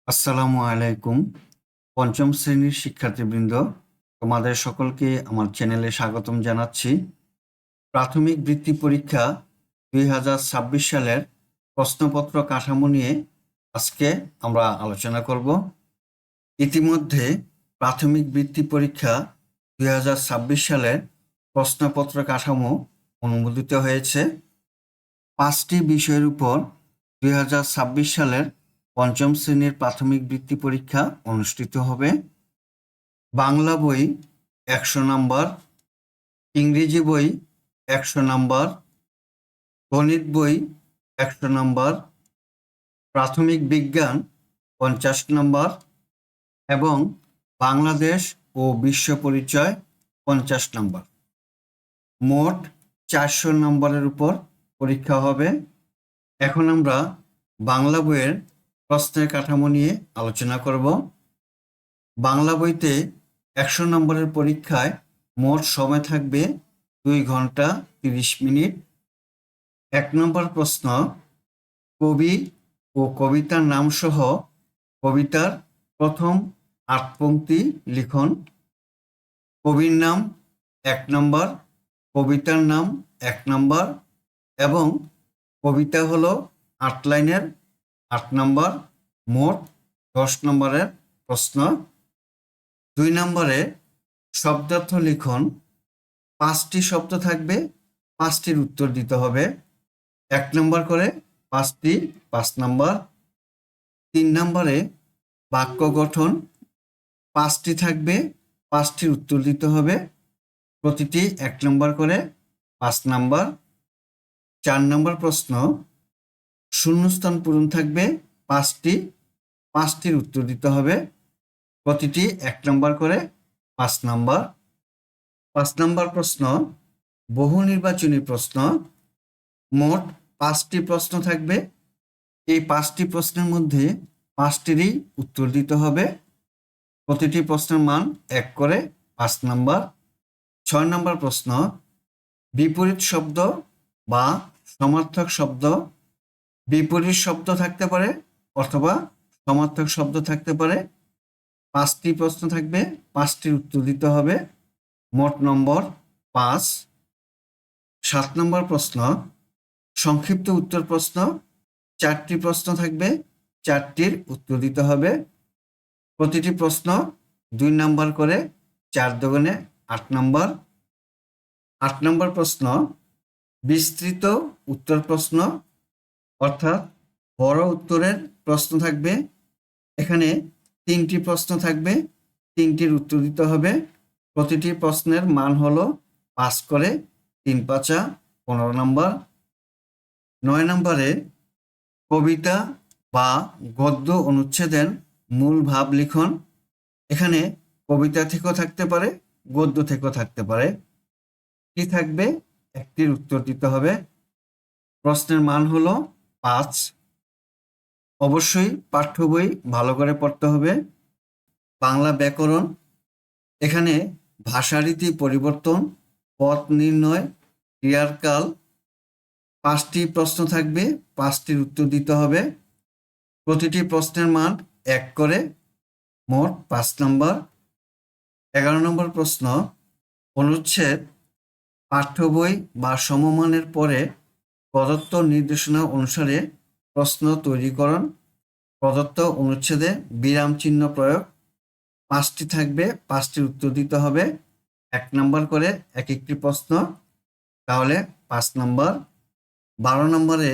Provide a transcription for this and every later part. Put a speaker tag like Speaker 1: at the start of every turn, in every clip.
Speaker 1: আসসালামু আলাইকুম। পঞ্চম শ্রেণীর শিক্ষার্থীবৃন্দ, তোমাদের সকলকে আমার চ্যানেলে স্বাগতম জানাচ্ছি। প্রাথমিক বৃত্তি পরীক্ষা 2026 সালের প্রশ্নপত্র কাঠামো নিয়ে আজকে আমরা আলোচনা করব। ইতিমধ্যে প্রাথমিক বৃত্তি পরীক্ষা 2026 সালের প্রশ্নপত্র কাঠামো অনুমোদিত হয়েছে। 5টি বিষয়ের উপর 2026 সালের পঞ্চম শ্রেণীর প্রাথমিক বৃত্তি পরীক্ষা অনুষ্ঠিত হবে। বাংলা বই 100 নম্বর, ইংরেজি বই 100 নম্বর, গণিত বই 100 নম্বর, প্রাথমিক বিজ্ঞান 50 নম্বর এবং বাংলাদেশ ও বিশ্ব পরিচয় 50 নম্বর। মোট 400 নম্বরের উপর পরীক্ষা হবে। এখন আমরা বাংলা বইয়ের প্রশ্নের কাঠামো নিয়ে আলোচনা করব। বাংলা বইতে 100 নম্বরের পরীক্ষায় মোট সময় থাকবে 2 ঘন্টা 30 মিনিট। 1 নম্বর প্রশ্ন, কবি ও কবিতার নাম সহ কবিতার প্রথম 8 পংক্তি লিখন। কবির নাম 1 নম্বর, কবিতার নাম 1 নম্বর এবং কবিতা হলো 8 লাইনের 8 নম্বর। মোট 10 নম্বরের প্রশ্ন। 2 নম্বরে শব্দার্থ লিখন। 5টি শব্দ থাকবে, 5টির উত্তর দিতে হবে। 1 নম্বর করে 5টি, 5 নম্বর। 3 নম্বরে বাক্য গঠন। 5টি থাকবে, 5টির উত্তর দিতে হবে। প্রতিটি 1 নম্বর করে, 5 নম্বর। 4 নম্বর প্রশ্ন, শূন্যস্থান পূরণ থাকবে 5টি, 5টির উত্তর দিতে হবে। প্রতিটি 1 নম্বর করে, 5 নম্বর। 5 নম্বর প্রশ্ন, বহু নির্বাচনী প্রশ্ন। মোট 5টি প্রশ্ন থাকবে। এই 5টি প্রশ্নের মধ্যে 5টিরই উত্তর দিতে হবে। প্রতিটি প্রশ্নের মান 1 করে, 5 নম্বর। 6 নম্বর প্রশ্ন, বিপরীত শব্দ বা সমার্থক শব্দ। বিপরীত শব্দ থাকতে পারে অথবা সমার্থক শব্দ থাকতে পারে। 5টি প্রশ্ন থাকবে, 5টির উত্তর দিতে হবে। মোট নম্বর 5। 7 নম্বর প্রশ্ন, সংক্ষিপ্ত উত্তর প্রশ্ন। 4টি প্রশ্ন থাকবে, 4টির উত্তর দিতে হবে। প্রতিটি প্রশ্ন 2 নম্বর করে, 4 দুগুণে 8 নম্বর। 8 নম্বর প্রশ্ন, বিস্তৃত উত্তর প্রশ্ন, অর্থাৎ বড় উত্তরের প্রশ্ন থাকবে। এখানে 3টি প্রশ্ন থাকবে, 3টির উত্তর দিতে হবে। প্রতিটি প্রশ্নের মান হলো 5 করে, 3 পাঁচা 15 নম্বর। 9 নম্বরে কবিতা বা গদ্য অনুচ্ছেদের মূল ভাব লিখন। এখানে কবিতা থেকেও থাকতে পারে, গদ্য থেকেও থাকতে পারে। কি থাকবে? একটির উত্তর দিতে হবে। প্রশ্নের মান হলো 5। অবশ্যই পাঠ্য বই ভালো করে পড়তে হবে। বাংলা ব্যাকরণ, এখানে ভাষারীতি পরিবর্তন, পথ নির্ণয়, ক্রিয়ার কাল। 5টি প্রশ্ন থাকবে, 5টির উত্তর দিতে হবে। প্রতিটি প্রশ্নের মান 1 করে, মোট 5 নম্বর। 11 নম্বর প্রশ্ন, অনুচ্ছেদ পাঠ্য বই বা সমমানের পরে প্রদত্ত নির্দেশনা অনুসারে প্রশ্ন তৈরিকরণ। প্রদত্ত অনুচ্ছেদে বিরাম চিহ্ন প্রয়োগ। 5টি থাকবে, 5টির উত্তর দিতে হবে। 1 নম্বর করে এক একটি প্রশ্ন, তাহলে 5 নম্বর। 12 নম্বরে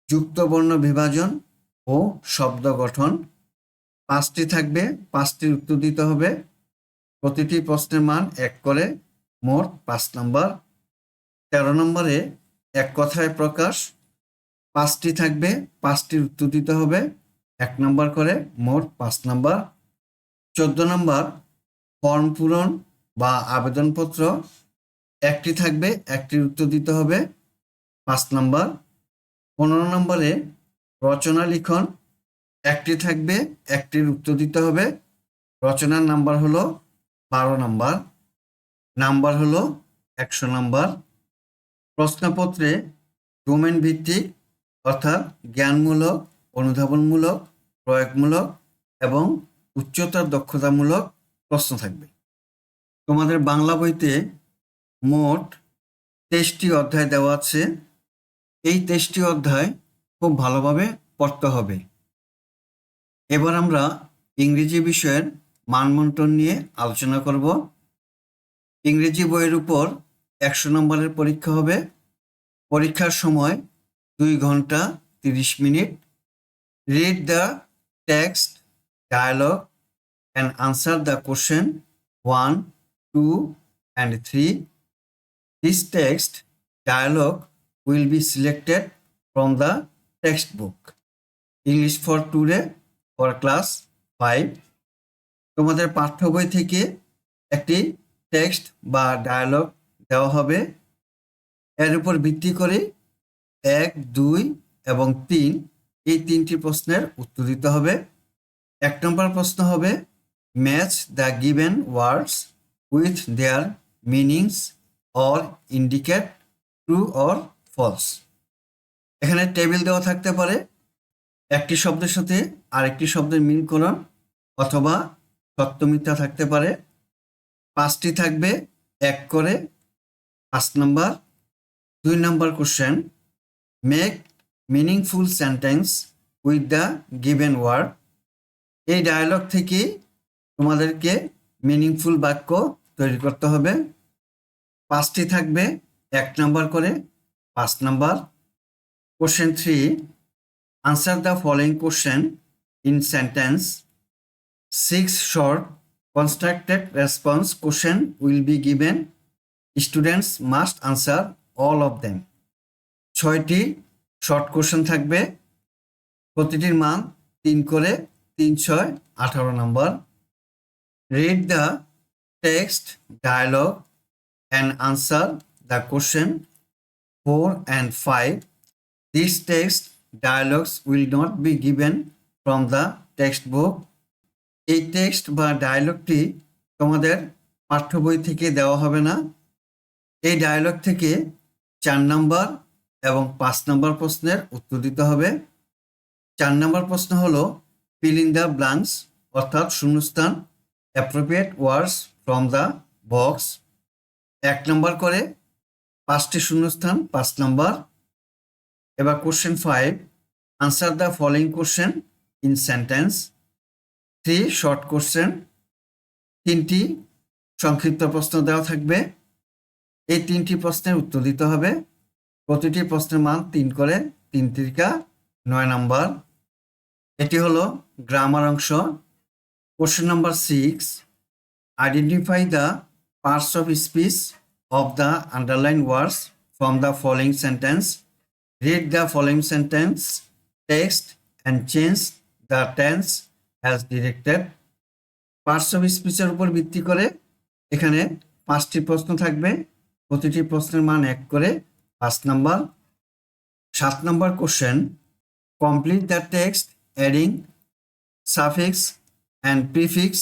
Speaker 1: যুক্ত বর্ণ বিভাজন ও শব্দ গঠন। 5টি থাকবে, 5টির উত্তর দিতে হবে। প্রতিটি প্রশ্নের মান 1 করে, মোট 5 নম্বর। 13 নম্বরে এক কথায় প্রকাশ। 5টি থাকবে, 5টির উত্তর দিতে হবে। 1 নম্বর করে, মোট 5 নম্বর। 14 নম্বর ফর্ম পূরণ বা আবেদনপত্র। 1টি থাকবে, 1টির উত্তর দিতে হবে। 5 নম্বর। 15 নম্বরে রচনা লিখন। 1টি থাকবে, 1টির উত্তর দিতে হবে। রচনার নাম্বার হলো 12 নম্বর। নাম্বার হলো 100 নম্বর। প্রশ্নপত্রে ডোমেন ভিত্তিক, অর্থাৎ জ্ঞানমূলক, অনুধাবনমূলক, প্রয়োগমূলক এবং উচ্চতর দক্ষতামূলক প্রশ্ন থাকবে। তোমাদের বাংলা বইতে মোট 23টি অধ্যায় দেওয়া আছে। এই 23টি অধ্যায় খুব ভালোভাবে পড়তে হবে। এবার আমরা ইংরেজি বিষয়ের মানবন্টন নিয়ে আলোচনা করব। ইংরেজি বইয়ের উপর 100 নম্বরের পরীক্ষা হবে। পরীক্ষার সময় 2 ঘন্টা 30 minute. Read the text, dialogue and answer the question 1, 2 and 3. This text dialogue will be selected from the textbook. English for today for class 5. তোমাদের পাঠ্য বই থেকে একটি টেক্সট বা ডায়ালগ দেওয়া হবে। এর উপর ভিত্তি করে 1, 2 এবং 3 এই 3টি প্রশ্নের উত্তর দিতে হবে। 1 নম্বর প্রশ্ন হবে match the given words with their meanings or indicate true or false. এখানে টেবিল দেওয়া থাকতে পারে, একটি শব্দের সাথে আরেকটি শব্দের মিলকরণ অথবা সত্য মিথ্যা থাকতে পারে। 5টি থাকবে 1 করে। 5 নম্বর। 2 নম্বর question make meaningful sentence with the given word. এই ডায়ালগ থেকে তোমাদেরকে মিনিংফুল বাক্য তৈরি করতে হবে। 5টি থাকবে 1 নম্বর করে। 5 নম্বর। Question 3 answer the following question in sentence. 6 short constructed response question will be given. Students must answer all of them. 6টি শর্ট কোশ্চেন থাকবে, প্রতিটির মান 3 করে। 3, 6, 18 নম্বর। Read the text, dialogue and answer the question 4 and 5. These text dialogues will not be given from the textbook. এই text বা ডায়ালগটি তোমাদের পাঠ্য বই থেকে দেওয়া হবে না। এই ডায়ালগ থেকে 4 নম্বর এবং 5 নম্বর প্রশ্নের উত্তর দিতে হবে। 4 নম্বর প্রশ্ন হলো fill in the blanks অর্থাৎ শূন্যস্থান appropriate words from the box। 1 নম্বর করে 5টি শূন্যস্থান 5 নম্বর। এবার question 5 answer the following question in sentence. 3 short question, 3টি সংক্ষিপ্ত প্রশ্ন দেওয়া থাকবে। এই 3টি প্রশ্নের উত্তর দিতে হবে। প্রতিটি প্রশ্নের মান 3 করে। 3 3 9 নম্বর। এটি হলো গ্রামার অংশ। Question number 6 identify the parts of speech of the underline words from the following sentence. Read the following sentence text and change the tense as directed. Parts of স্পিচের উপর ভিত্তি করে এখানে 5টি প্রশ্ন থাকবে, প্রতিটি প্রশ্নের মান 1 করে। 5 নম্বর। 7 নম্বর question complete the text adding suffix and prefix.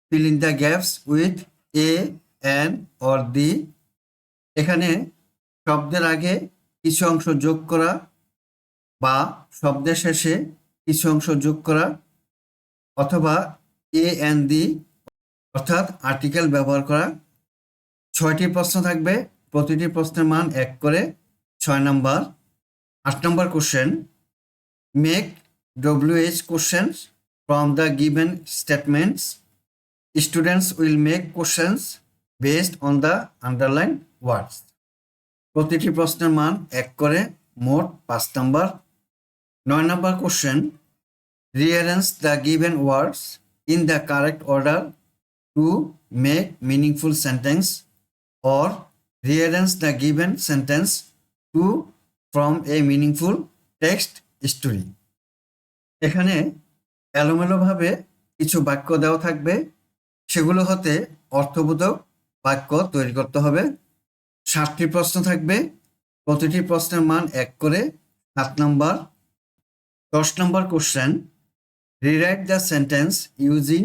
Speaker 1: Fill in the gaps with a, an or the. এখানে শব্দের আগে কিছু অংশ যোগ করা বা শব্দের শেষে কিছু অংশ যোগ করা অথবা এ অ্যান্ড দি অর্থাৎ আর্টিকেল ব্যবহার করা। 6টি প্রশ্ন থাকবে, প্রতিটি প্রশ্নের মান 1 করে। 6 নম্বর। 8 নম্বর question make WH questions from the given statements. Students will make questions based on the underlined words. প্রতিটি প্রশ্নের মান 1 করে। মোট 5 নম্বর। 9 নম্বর question rearrange the given words in the correct order to make meaningful sentence or rearrange the given sentence to from a meaningful text story. এখানে এলোমেলোভাবে কিছু বাক্য দেওয়া থাকবে, সেগুলো হতে অর্থবোধক বাক্য তৈরি করতে হবে। 7টি প্রশ্ন থাকবে, প্রতিটি প্রশ্নের মান 1 করে। 7 নম্বর। 10 নম্বর question rewrite the sentence using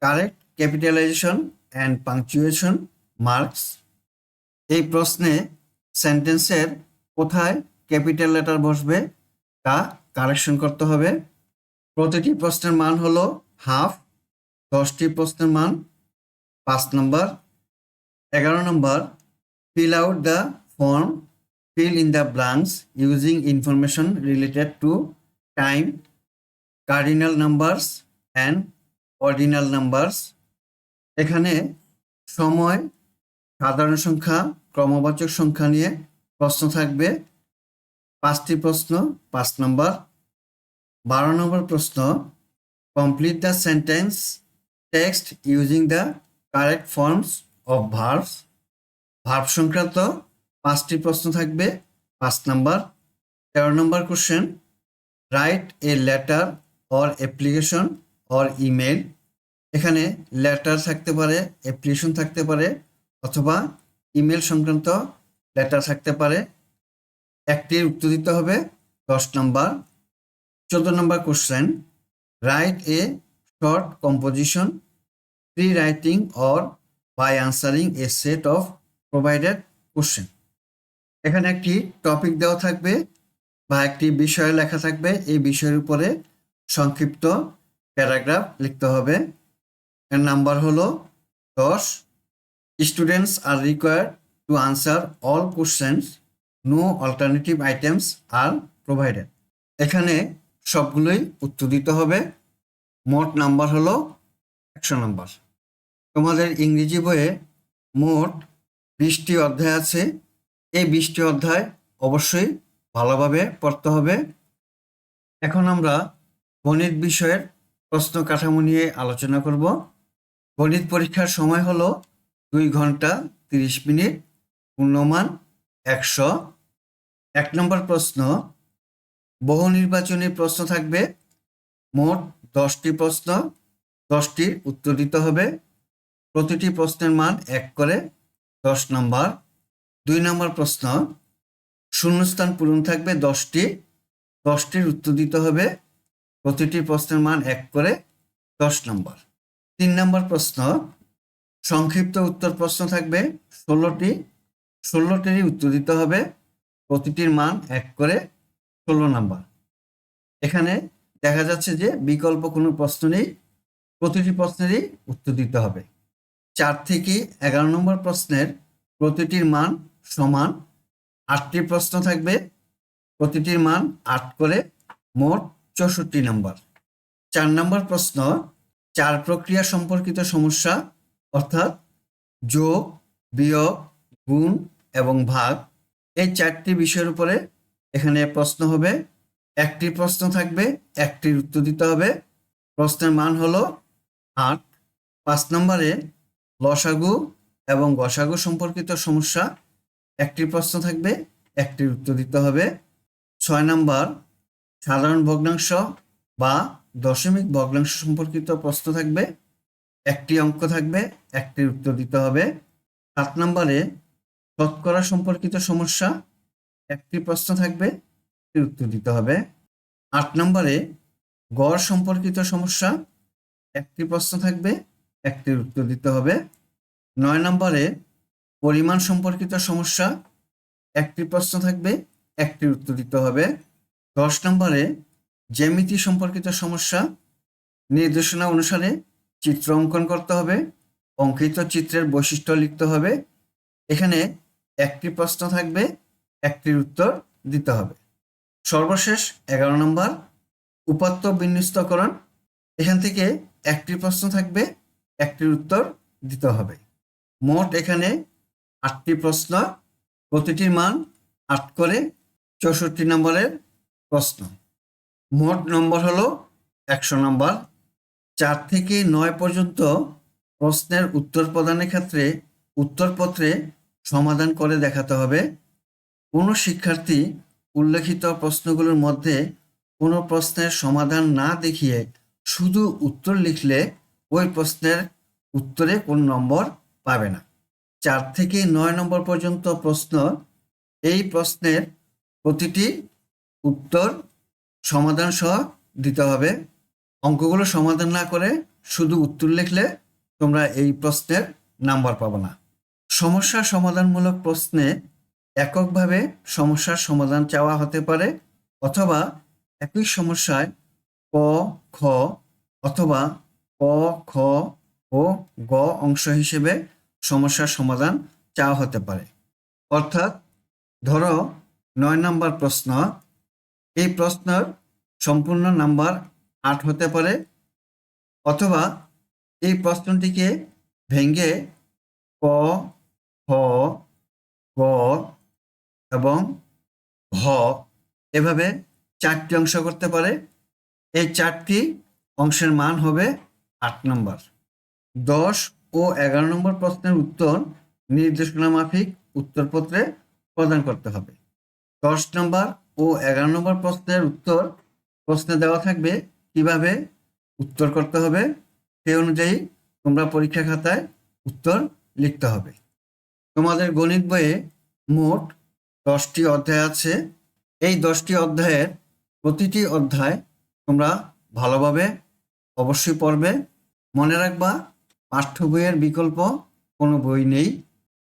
Speaker 1: correct capitalisation and punctuation marks. এই প্রশ্নে সেন্টেন্সের কোথায় ক্যাপিটাল লেটার বসবে তা কারেকশন করতে হবে। প্রতিটি প্রশ্নের মান হলো হাফ, 10টি প্রশ্নের মান 5 নম্বর। 11 নম্বর, fill out the form, fill in the blanks using information related to time, cardinal numbers and ordinal numbers। এখানে সময়, সাধারণ সংখ্যা, ক্রমবাচক সংখ্যা নিয়ে প্রশ্ন থাকবে। 5টি প্রশ্ন, 5 নম্বর। 12 নম্বর প্রশ্ন, complete the sentence text using the correct forms of verbs। Verb সংক্রান্ত 5টি প্রশ্ন থাকবে, 5 নম্বর। 13 নম্বর question, write a letter or application or email. এখানে লেটার থাকতে পারে, অ্যাপ্লিকেশন থাকতে পারে, অথবা ইমেল সংক্রান্ত লেটার থাকতে পারে। একটির উত্তর দিতে হবে, 10 নম্বর। 14 নম্বর question, write a short composition, pre writing or by answering a set of provided question. এখানে একটি টপিক দেওয়া থাকবে বা একটি বিষয় লেখা থাকবে, এই বিষয়ের উপরে সংক্ষিপ্ত প্যারাগ্রাফ লিখতে হবে। এর নাম্বার হলো 10। Students are required to answer all questions, no alternative items are provided. এখানে সবগুলোই উত্তর দিতে হবে। মোট নাম্বার হলো 100 নম্বর। তোমাদের ইংরেজি বইয়ে মোট 20টি অধ্যায় আছে। এই 20টি অধ্যায় অবশ্যই ভালোভাবে পড়তে হবে। এখন আমরা গণিত বিষয়ের প্রশ্ন কাঠামো নিয়ে আলোচনা করব। গণিত পরীক্ষার সময় হলো 2 ঘন্টা 30 মিনিট, পূর্ণমান 100। 1 নম্বর প্রশ্ন, বহু নির্বাচনী প্রশ্ন থাকবে। মোট 10টি প্রশ্ন, 10টির উত্তর দিতে হবে। প্রতিটি প্রশ্নের মান 1 করে, 10 নম্বর। 2 নম্বর প্রশ্ন, শূন্যস্থান পূরণ থাকবে 10টি, 10টির উত্তর দিতে হবে। প্রতিটি প্রশ্নের মান 1 করে, 10 নম্বর। 3 নম্বর প্রশ্ন, সংক্ষিপ্ত উত্তর প্রশ্ন থাকবে 16টি, 16টিরই উত্তর দিতে হবে। প্রতিটির মান 1 করে, 16 নম্বর। এখানে দেখা যাচ্ছে যে বিকল্প কোনো প্রশ্ন নেই, প্রতিটি প্রশ্নেরই উত্তর দিতে হবে। 4 থেকে 11 নম্বর প্রশ্নের প্রতিটির মান সমান। 8টি প্রশ্ন থাকবে, প্রতিটির মান 8 করে, মোট 64 নম্বর। 4 নম্বর প্রশ্ন, 4 প্রক্রিয়া সম্পর্কিত সমস্যা, অর্থাৎ যোগ, বিয়োগ, গুণ এবং ভাগ, এই 4টি বিষয়ের উপরে এখানে প্রশ্ন হবে। 1টি প্রশ্ন থাকবে, 1টির উত্তর দিতে হবে। প্রশ্নের মান হলো 8। 5 নম্বরে লসাগু এবং গসাগু সম্পর্কিত সমস্যা, 1টি প্রশ্ন থাকবে, 1টির উত্তর দিতে হবে। 6 নম্বর সাধারণ ভগ্নাংশ বা দশমিক ভগ্নাংশ সম্পর্কিত প্রশ্ন থাকবে, 1টি অঙ্ক থাকবে, 1টির উত্তর দিতে হবে। 7 নম্বরে শতকরা সম্পর্কিত সমস্যা, 1টি প্রশ্ন থাকবে, 1টির উত্তর দিতে হবে। 8 নম্বরে গড় সম্পর্কিত সমস্যা, 1টি প্রশ্ন থাকবে, 1টির উত্তর দিতে হবে। 9 নম্বরে পরিমাণ সম্পর্কিত সমস্যা, 1টি প্রশ্ন থাকবে, 1টির উত্তর দিতে হবে। 10 নম্বরে জ্যামিতি সম্পর্কিত সমস্যা, নির্দেশনা অনুসারে চিত্র অঙ্কন করতে হবে, অঙ্কিত চিত্রের বৈশিষ্ট্য লিখতে হবে। এখানে 1টি প্রশ্ন থাকবে, 1টির উত্তর দিতে হবে। সর্বশেষ 11 নম্বর উপাত্ত বিন্যস্তকরণ, এখান থেকে 1টি প্রশ্ন থাকবে, 1টির উত্তর দিতে হবে। মোট এখানে 8টি প্রশ্ন, প্রতিটির মান 8 করে, 64 নম্বরের প্রশ্ন। মোট নম্বর হলো 100 নম্বর। 4 থেকে 9 পর্যন্ত প্রশ্নের উত্তর প্রদানের ক্ষেত্রে উত্তরপত্রে সমাধান করে দেখাতে হবে। কোনো শিক্ষার্থী উল্লেখিত প্রশ্নগুলোর মধ্যে কোনো প্রশ্নের সমাধান না দেখিয়ে শুধু উত্তর লিখলে ওই প্রশ্নের উত্তরে কোনো নম্বর পাবে না। 4 থেকে 9 নম্বর পর্যন্ত প্রশ্ন, এই প্রশ্নের প্রতিটি উত্তর সমাধান সহ দিতে হবে। অঙ্কগুলো সমাধান না করে শুধু উত্তর লিখলে তোমরা এই প্রশ্নের নাম্বার পাবে না। সমস্যা সমাধানমূলক প্রশ্নে এককভাবে সমস্যার সমাধান চাওয়া হতে পারে, অথবা একই সমস্যায় ক, খ অথবা ক, খ ও গ অংশ হিসেবে সমস্যার সমাধান চাওয়া হতে পারে। অর্থাৎ ধরো 9 নম্বর প্রশ্ন, এই প্রশ্নের সম্পূর্ণ নাম্বার 8 হতে পারে, অথবা এই প্রশ্নটিকে ভেঙে ক, খ, গ এবং ঘ এভাবে 4টি অংশ করতে পারে। এই 4টি অংশের মান হবে 8 নম্বর। 10 ও 11 নম্বর প্রশ্নের উত্তর নির্দেশনা মাফিক উত্তরপত্রে প্রদান করতে হবে। 10 নম্বর ও 11 নম্বর প্রশ্নের উত্তর প্রশ্নে দেওয়া থাকবে, কিভাবে উত্তর করতে হবে সেই অনুযায়ী তোমরা পরীক্ষা খাতায় উত্তর লিখতে হবে। তোমাদের গণিত বইয়ে মোট 10টি অধ্যায় আছে। এই 10টি অধ্যায়ের প্রতিটি অধ্যায় তোমরা ভালোভাবে অবশ্যই পড়বে। মনে রাখবা, পাঠ্য বইয়ের বিকল্প কোনো বই নেই।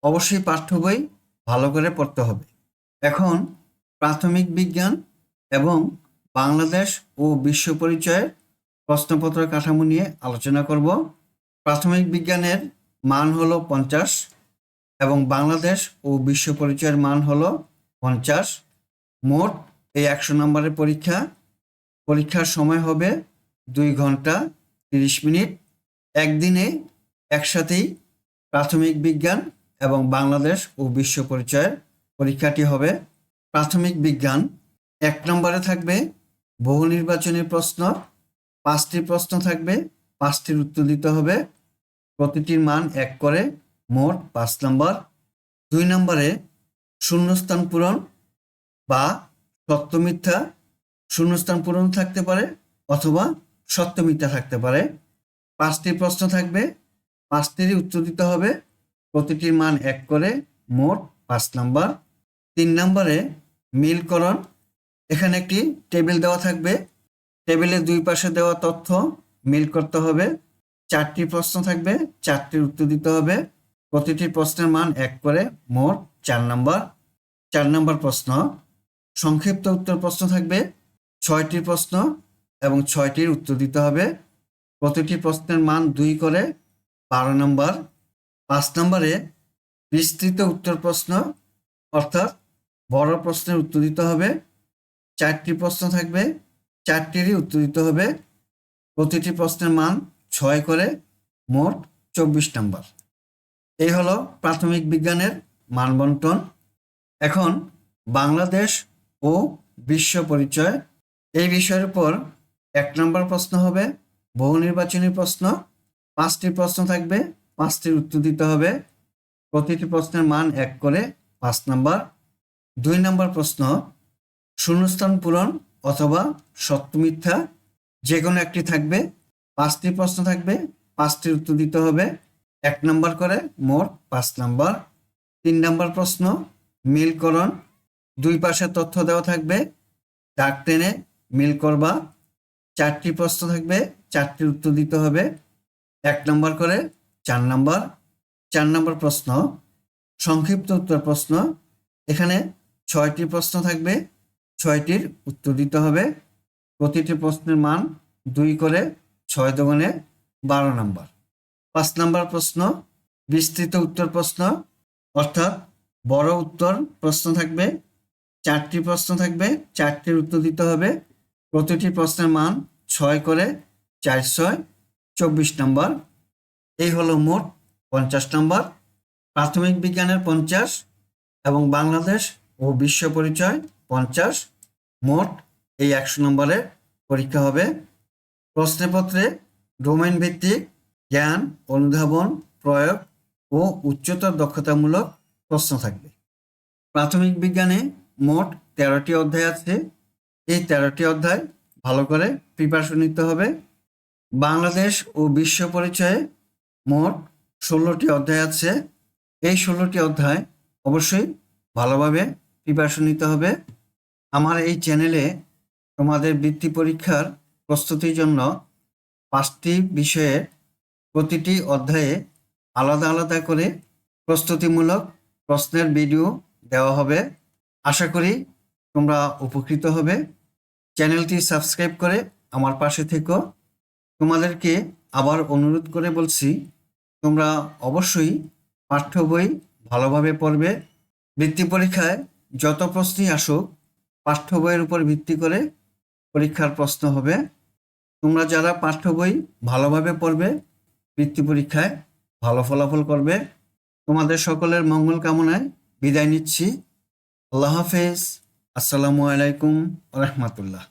Speaker 1: অবশ্যই পাঠ্য বই ভালো করে পড়তে হবে। এখন প্রাথমিক বিজ্ঞান এবং বাংলাদেশ ও বিশ্ব পরিচয়ের প্রশ্নপত্র কাঠামো নিয়ে আলোচনা করব। প্রাথমিক বিজ্ঞানের মান হলো 50 এবং বাংলাদেশ ও বিশ্ব পরিচয়ের মান হলো 50। মোট এই 100 নম্বরের পরীক্ষার সময় হবে 2 ঘন্টা 30 মিনিট। একদিনে একসাথেই প্রাথমিক বিজ্ঞান এবং বাংলাদেশ ও বিশ্ব পরিচয়ের পরীক্ষাটি হবে। প্রাথমিক বিজ্ঞান 1 নম্বরে থাকবে বহু নির্বাচনী প্রশ্ন, 5টি প্রশ্ন থাকবে, 5টির উত্তর দিতে হবে, প্রতিটির মান 1 করে, মোট 5 নম্বর। 2 নম্বরে শূন্যস্থান পূরণ বা সত্য মিথ্যা, শূন্যস্থান পূরণ থাকতে পারে অথবা সত্য মিথ্যা থাকতে পারে। 5টি প্রশ্ন থাকবে, 5টিরই উত্তর দিতে হবে, প্রতিটির মান 1 করে, মোট 5 নম্বর। 3 নম্বরে মিলকরণ, এখানে একটি টেবিল দেওয়া থাকবে, টেবিলের 2 পাশে দেওয়া তথ্য মিল করতে হবে। 4টি প্রশ্ন থাকবে, 4টির উত্তর দিতে হবে, প্রতিটি প্রশ্নের মান 1 করে, মোট 4 নম্বর। 4 নম্বর প্রশ্ন সংক্ষিপ্ত উত্তর প্রশ্ন থাকবে, 6টি প্রশ্ন এবং 6টির উত্তর দিতে হবে, প্রতিটি প্রশ্নের মান 2 করে, 12 নম্বর। 5 নম্বরে বিস্তৃত উত্তর প্রশ্ন, অর্থাৎ বড় প্রশ্নের উত্তর দিতে হবে, 4টি প্রশ্ন থাকবে, 4টিরই উত্তর দিতে হবে, প্রতিটি প্রশ্নের মান 6 করে, মোট 24 নম্বর। এই হলো প্রাথমিক বিজ্ঞানের মান বন্টন। এখন বাংলাদেশ ও বিশ্ব পরিচয়, এই বিষয়ের উপর 1 নম্বর প্রশ্ন হবে বহু নির্বাচনী প্রশ্ন। 5টি প্রশ্ন থাকবে, 5টির উত্তর দিতে হবে, প্রতিটি প্রশ্নের মান 1 করে, 5 নম্বর। 2 নম্বর প্রশ্ন শূন্যস্থান পূরণ অথবা সত্য মিথ্যা, যে কোনো একটি থাকবে, 5টি প্রশ্ন থাকবে, 5টির উত্তর দিতে হবে, 1 নম্বর করে, মোট 5 নম্বর। 3 নম্বর প্রশ্ন মিলকরণ, 2 পাশে তথ্য দেওয়া থাকবে, দাগ টেনে মিল করবা, 4টি প্রশ্ন থাকবে, 4টির উত্তর দিতে হবে, 1 নম্বর করে, 4 নম্বর। 4 নম্বর প্রশ্ন সংক্ষিপ্ত উত্তর প্রশ্ন, এখানে 6টি প্রশ্ন থাকবে, 6টির উত্তর দিতে হবে, প্রতিটি প্রশ্নের মান 2 করে, 6 দুগুণে 12 নম্বর। 5 নম্বর প্রশ্ন বিস্তৃত উত্তর প্রশ্ন, অর্থাৎ বড় উত্তর প্রশ্ন থাকবে, 4টি প্রশ্ন থাকবে, 4টির উত্তর দিতে হবে, প্রতিটি প্রশ্নের মান 6 করে, 4 6 24 নম্বর। এই হলো মোট 50 নম্বর। প্রাথমিক বিজ্ঞানের 50 এবং বাংলাদেশ ও বিশ্ব পরিচয় 50, মোট এই 100 নম্বরের পরীক্ষা হবে। প্রশ্নপত্রে ডোমেইন ভিত্তিক জ্ঞান, অনুধাবন, প্রয়োগ ও উচ্চতর দক্ষতামূলক প্রশ্ন থাকবে। প্রাথমিক বিজ্ঞানে মোট 13টি অধ্যায় আছে। এই 13টি অধ্যায় ভালো করে প্রিপারেশন নিতে হবে। বাংলাদেশ ও বিশ্ব পরিচয়ে মোট 16টি অধ্যায় আছে। এই 16টি অধ্যায় অবশ্যই ভালোভাবে প্রিপারেশন নিতে হবে। আমার এই চ্যানেলে তোমাদের বৃত্তি পরীক্ষার প্রস্তুতির জন্য 5টি বিষয়ে প্রতিটি অধ্যায়ে আলাদা আলাদা করে প্রস্তুতিমূলক প্রশ্নের ভিডিও দেওয়া হবে। আশা করি তোমরা উপকৃত হবে। চ্যানেলটি সাবস্ক্রাইব করে আমার পাশে থেকো। তোমাদেরকে আবার অনুরোধ করে বলছি, তোমরা অবশ্যই পাঠ্য বই ভালোভাবে পড়বে। বৃত্তি পরীক্ষায় যত প্রশ্নই আসুক, পাঠ্য বইয়ের উপর ভিত্তি করে পরীক্ষার প্রশ্ন হবে। তোমরা যারা পাঠ্য বই ভালোভাবে পড়বে, বৃত্তি পরীক্ষায় ভালো ফলাফল করবে। তোমাদের সকলের মঙ্গল কামনায় বিদায় নিচ্ছি। আল্লাহ হাফেজ। আসসালামু আলাইকুম ওয়া রাহমাতুল্লাহ।